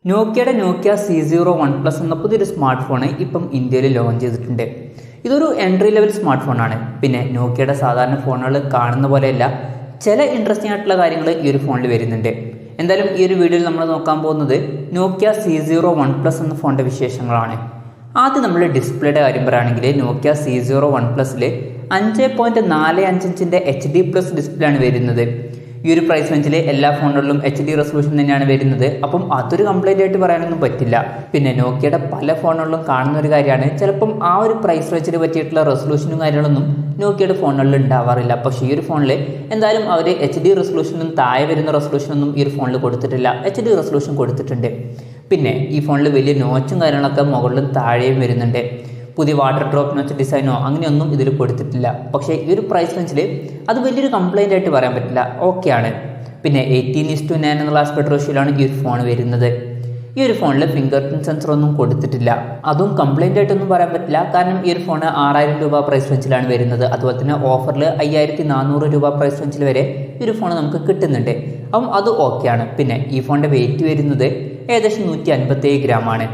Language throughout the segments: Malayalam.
നോക്കിയയുടെ നോക്കിയ C01 എന്ന പുതിയൊരു സ്മാർട്ട് ഫോൺ ഇപ്പം ഇന്ത്യയിൽ ലോഞ്ച് ചെയ്തിട്ടുണ്ട്. ഇതൊരു എൻട്രി ലെവൽ സ്മാർട്ട് ഫോണാണ്. പിന്നെ നോക്കിയയുടെ സാധാരണ ഫോണുകൾ കാണുന്ന പോലെയല്ല, ചില ഇൻട്രസ്റ്റിംഗ് ആയിട്ടുള്ള കാര്യങ്ങൾ ഈ ഒരു ഫോണിൽ വരുന്നുണ്ട്. എന്തായാലും ഈ ഒരു വീഡിയോയിൽ നമ്മൾ നോക്കാൻ പോകുന്നത് നോക്കിയ C01 എന്ന ഫോണിൻ്റെ വിശേഷങ്ങളാണ്. ആദ്യം നമ്മൾ ഡിസ്പ്ലേയുടെ കാര്യം പറയുകയാണെങ്കിൽ നോക്കിയ C01 5.45 ഇഞ്ചിൻ്റെ HD+ ഡിസ്പ്ലേ ആണ് വരുന്നത്. ഈ ഒരു പ്രൈസ് റേഞ്ചിൽ എല്ലാ ഫോണുകളിലും HD റെസൊല്യൂഷൻ തന്നെയാണ് വരുന്നത്. അപ്പം അതൊരു കംപ്ലൈൻ്റ് ആയിട്ട് പറയാനൊന്നും പറ്റില്ല. പിന്നെ നോക്കിയയുടെ പല ഫോണുകളിലും കാണുന്ന ഒരു കാര്യമാണ്, ചിലപ്പം ആ ഒരു പ്രൈസ് റേഞ്ചിൽ പറ്റിയിട്ടുള്ള റെസൊല്യൂഷനും കാര്യങ്ങളൊന്നും നോക്കിയയുടെ ഫോണുകളിൽ ഉണ്ടാവാറില്ല. പക്ഷേ ഈ ഒരു ഫോണിൽ എന്തായാലും അവർ HD റെസൊല്യൂഷനും താഴെ വരുന്ന റെസൊല്യൂഷനൊന്നും ഈ ഒരു ഫോണിൽ കൊടുത്തിട്ടില്ല. HD റെസൊല്യൂഷൻ കൊടുത്തിട്ടുണ്ട്. പിന്നെ ഈ ഫോണിൽ വലിയ നോച്ചും കാര്യങ്ങളൊക്കെ മുകളിലും താഴെയും വരുന്നുണ്ട്. പുതിയ വാട്ടർ ഡ്രോപ്പ് നോച്ച് ഡിസൈനോ അങ്ങനെയൊന്നും ഇതിൽ കൊടുത്തിട്ടില്ല. പക്ഷേ ഈ ഒരു പ്രൈസ് റേഞ്ചിൽ അത് വലിയൊരു കംപ്ലൈൻ്റ് ആയിട്ട് പറയാൻ പറ്റില്ല, ഓക്കെയാണ്. പിന്നെ 18:9 എന്നുള്ള ആസ്പെക്ട് റേഷ്യോയിലാണ് ഈ ഒരു ഫോൺ വരുന്നത്. ഈ ഒരു ഫോണിൽ ഫിംഗർ പ്രിന്റ് സെൻസർ ഒന്നും കൊടുത്തിട്ടില്ല. അതും കംപ്ലൈൻ്റ് ആയിട്ടൊന്നും പറയാൻ പറ്റില്ല, കാരണം ഈ ഒരു ഫോൺ 6000 രൂപ പ്രൈസ് റേഞ്ചിലാണ് വരുന്നത്. അതുപോലെ തന്നെ ഓഫറിൽ 5400 രൂപ പ്രൈസ് റേഞ്ചിൽ വരെ ഈ ഒരു ഫോൺ നമുക്ക് കിട്ടുന്നുണ്ട്. അപ്പം അത് ഓക്കെയാണ്. പിന്നെ ഈ ഫോണിൻ്റെ വെയിറ്റ് വരുന്നത് ഏകദേശം 157 ഗ്രാമാണ്.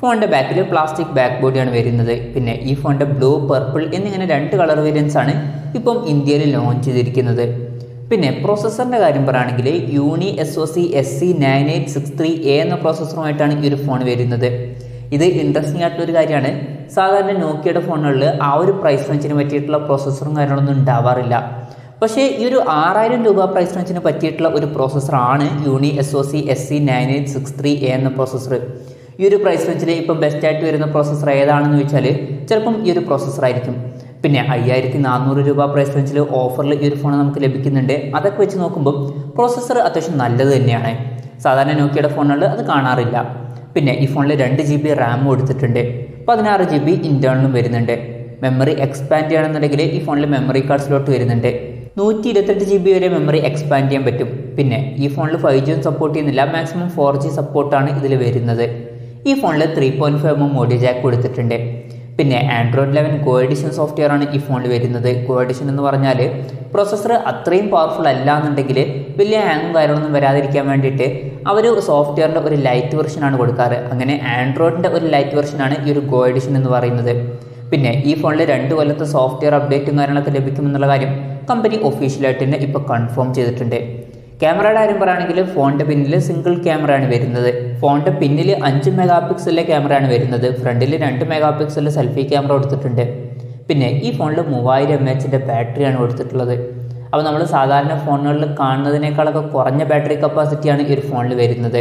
ഫോണിൻ്റെ ബാക്കിൽ പ്ലാസ്റ്റിക് ബാക്ക് ബോഡിയാണ് വരുന്നത്. പിന്നെ ഈ ഫോണിൻ്റെ ബ്ലൂ, പർപ്പിൾ എന്നിങ്ങനെ 2 കളർ വേരിയൻസ് ആണ് ഇപ്പം ഇന്ത്യയിൽ ലോഞ്ച് ചെയ്തിരിക്കുന്നത്. പിന്നെ പ്രോസസ്സറിൻ്റെ കാര്യം പറയുകയാണെങ്കിൽ UNISOC SC9863A എന്ന പ്രോസസ്സറുമായിട്ടാണ് ഈ ഒരു ഫോൺ വരുന്നത്. ഇത് ഇൻട്രസ്റ്റിംഗ് ആയിട്ടുള്ളൊരു കാര്യമാണ്. സാധാരണ നോക്കിയയുടെ ഫോണുകളിൽ ആ ഒരു പ്രൈസ് റേഞ്ചിന് പറ്റിയിട്ടുള്ള പ്രോസസ്സറും കാര്യങ്ങളൊന്നും ഉണ്ടാവാറില്ല. പക്ഷേ ഈ ഒരു 6000 രൂപ പ്രൈസ് റേഞ്ചിന് പറ്റിയിട്ടുള്ള ഒരു പ്രോസസ്സറാണ് UNISOC SC9863A എന്ന പ്രോസസ്സർ. ഈ ഒരു പ്രൈസ് റേഞ്ചിൽ ഇപ്പം ബെസ്റ്റായിട്ട് വരുന്ന പ്രോസസ്സർ ഏതാണെന്ന് ചോദിച്ചാൽ ചിലപ്പം ഈ ഒരു പ്രോസസ്സർ ആയിരിക്കും. പിന്നെ 5400 രൂപ പ്രൈസ് റേഞ്ചിൽ ഓഫറിൽ ഈ ഒരു ഫോൺ നമുക്ക് ലഭിക്കുന്നുണ്ട്. അതൊക്കെ വെച്ച് നോക്കുമ്പോൾ പ്രോസസ്സർ അത്യാവശ്യം നല്ലത് തന്നെയാണ്. സാധാരണ നോക്കിയയുടെ ഫോണുകളിൽ അത് കാണാറില്ല. പിന്നെ ഈ ഫോണിൽ 2 GB റാം കൊടുത്തിട്ടുണ്ട്. 16 GB ഇൻറ്റേർണലും വരുന്നുണ്ട്. മെമ്മറി എക്സ്പാൻഡ് ചെയ്യണമെന്നുണ്ടെങ്കിൽ ഈ ഫോണിൽ മെമ്മറി കാർഡ് സ്ലോട്ട് വരുന്നുണ്ട്. 128 GB വരെ മെമ്മറി എക്സ്പാൻഡ് ചെയ്യാൻ പറ്റും. പിന്നെ ഈ ഫോണിൽ 5G സപ്പോർട്ട് ചെയ്യുന്നില്ല, മാക്സിമം 4G സപ്പോർട്ടാണ് ഇതിൽ വരുന്നത്. ഈ ഫോണിൽ 3.5mm ഓഡിയോ ജാക്ക് കൊടുത്തിട്ടുണ്ട്. പിന്നെ Android 11 Go Edition സോഫ്റ്റ്വെയർ ആണ് ഈ ഫോണിൽ വരുന്നത്. Go Edition എന്ന് പറഞ്ഞാൽ പ്രോസസ്സർ അത്രയും പവർഫുൾ അല്ല എന്നുണ്ടെങ്കിൽ വലിയ ഹാങ്ങും കാര്യങ്ങളൊന്നും വരാതിരിക്കാൻ വേണ്ടിയിട്ട് അവർ സോഫ്റ്റ്വെയറിൻ്റെ ഒരു ലൈറ്റ് വെർഷനാണ് കൊടുക്കാറ്. അങ്ങനെ ആൻഡ്രോയിഡിൻ്റെ ഒരു ലൈറ്റ് വെർഷനാണ് ഈ ഒരു Go Edition എന്ന് പറയുന്നത്. പിന്നെ ഈ ഫോണിൽ 2 കൊല്ലത്തെ സോഫ്റ്റ്വെയർ അപ്ഡേറ്റും കാര്യങ്ങളൊക്കെ ലഭിക്കുമെന്നുള്ള കാര്യം കമ്പനി ഒഫീഷ്യലായിട്ട് തന്നെ ഇപ്പോൾ കൺഫേം ചെയ്തിട്ടുണ്ട്. ക്യാമറയുടെ കാര്യം പറയുകയാണെങ്കിൽ ഫോണിൻ്റെ പിന്നിൽ സിംഗിൾ ക്യാമറയാണ് വരുന്നത്. ഫോണിൻ്റെ പിന്നിൽ 5 മെഗാപിക്സലിലെ ക്യാമറയാണ് വരുന്നത്. ഫ്രണ്ടിൽ 2 മെഗാപിക്സലിലെ സെൽഫി ക്യാമറ കൊടുത്തിട്ടുണ്ട്. പിന്നെ ഈ ഫോണിൽ 3000 mAh ബാറ്ററിയാണ് കൊടുത്തിട്ടുള്ളത്. അപ്പോൾ നമ്മൾ സാധാരണ ഫോണുകളിൽ കാണുന്നതിനേക്കാളൊക്കെ കുറഞ്ഞ ബാറ്ററി കപ്പാസിറ്റിയാണ് ഈ ഒരു ഫോണിൽ വരുന്നത്.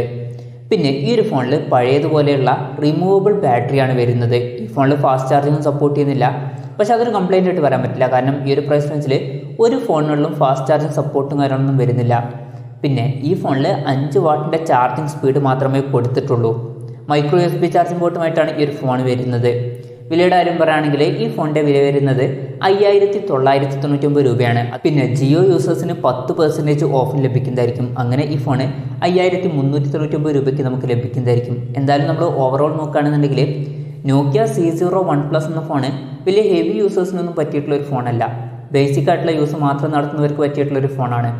പിന്നെ ഈ ഒരു ഫോണിൽ പഴയതുപോലെയുള്ള റിമൂവബിൾ ബാറ്ററിയാണ് വരുന്നത്. ഈ ഫോണിൽ ഫാസ്റ്റ് ചാർജിങ്ങും സപ്പോർട്ട് ചെയ്യുന്നില്ല. പക്ഷേ അതൊരു കംപ്ലൈൻ്റ് ആയിട്ട് വരാൻ പറ്റില്ല, കാരണം ഈ ഒരു പ്രൈസ് റേഞ്ചിൽ ഒരു ഫോണുകളിലും ഫാസ്റ്റ് ചാർജിങ് സപ്പോർട്ടും കാര്യങ്ങളൊന്നും വരുന്നില്ല. പിന്നെ ഈ ഫോണിൽ 5 വാട്ടിൻ്റെ ചാർജിങ് സ്പീഡ് മാത്രമേ കൊടുത്തിട്ടുള്ളൂ. മൈക്രോ USB ചാർജിങ് പോർട്ടുമായിട്ടാണ് ഈ ഒരു ഫോൺ വരുന്നത്. വിലയുടെ കാര്യം പറയുകയാണെങ്കിൽ ഈ ഫോണിൻ്റെ വില വരുന്നത് 5999 രൂപയാണ്. പിന്നെ ജിയോ യൂസേഴ്സിന് 10% ഓഫിൽ ലഭിക്കുന്നതായിരിക്കും. അങ്ങനെ ഈ ഫോണ് 5399 രൂപയ്ക്ക് നമുക്ക് ലഭിക്കുന്നതായിരിക്കും. എന്തായാലും നമ്മൾ ഓവറോൾ നോക്കുകയാണെന്നുണ്ടെങ്കിൽ നോക്കിയ C01 എന്ന ഫോണ് വലിയ ഹെവി യൂസേഴ്സിനൊന്നും പറ്റിയിട്ടുള്ള ഒരു ഫോണല്ല. ബേസിക് ആയിട്ടുള്ള യൂസ് മാത്രം നടത്തുന്നവർക്ക് പറ്റിയിട്ടുള്ളൊരു ഫോണാണ്.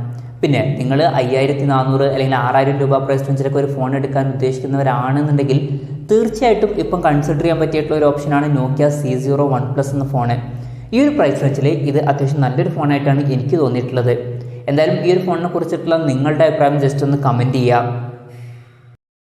പിന്നെ നിങ്ങൾ 5400 അല്ലെങ്കിൽ 6000 രൂപ പ്രൈസ് റേഞ്ചിലൊക്കെ ഒരു ഫോൺ എടുക്കാൻ ഉദ്ദേശിക്കുന്നവരാണെന്നുണ്ടെങ്കിൽ തീർച്ചയായിട്ടും ഇപ്പം കൺസിഡർ ചെയ്യാൻ പറ്റിയിട്ടുള്ള ഒരു ഓപ്ഷനാണ് നോക്കിയ C01 എന്ന ഫോണ്. ഈ ഒരു പ്രൈസ് റേഞ്ചിൽ ഇത് അത്യാവശ്യം നല്ലൊരു ഫോണായിട്ടാണ് എനിക്ക് തോന്നിയിട്ടുള്ളത്. എന്തായാലും ഈ ഒരു ഫോണിനെ കുറിച്ചിട്ടുള്ള നിങ്ങളുടെ അഭിപ്രായം ജസ്റ്റ് ഒന്ന് കമൻറ്റ് ചെയ്യുക.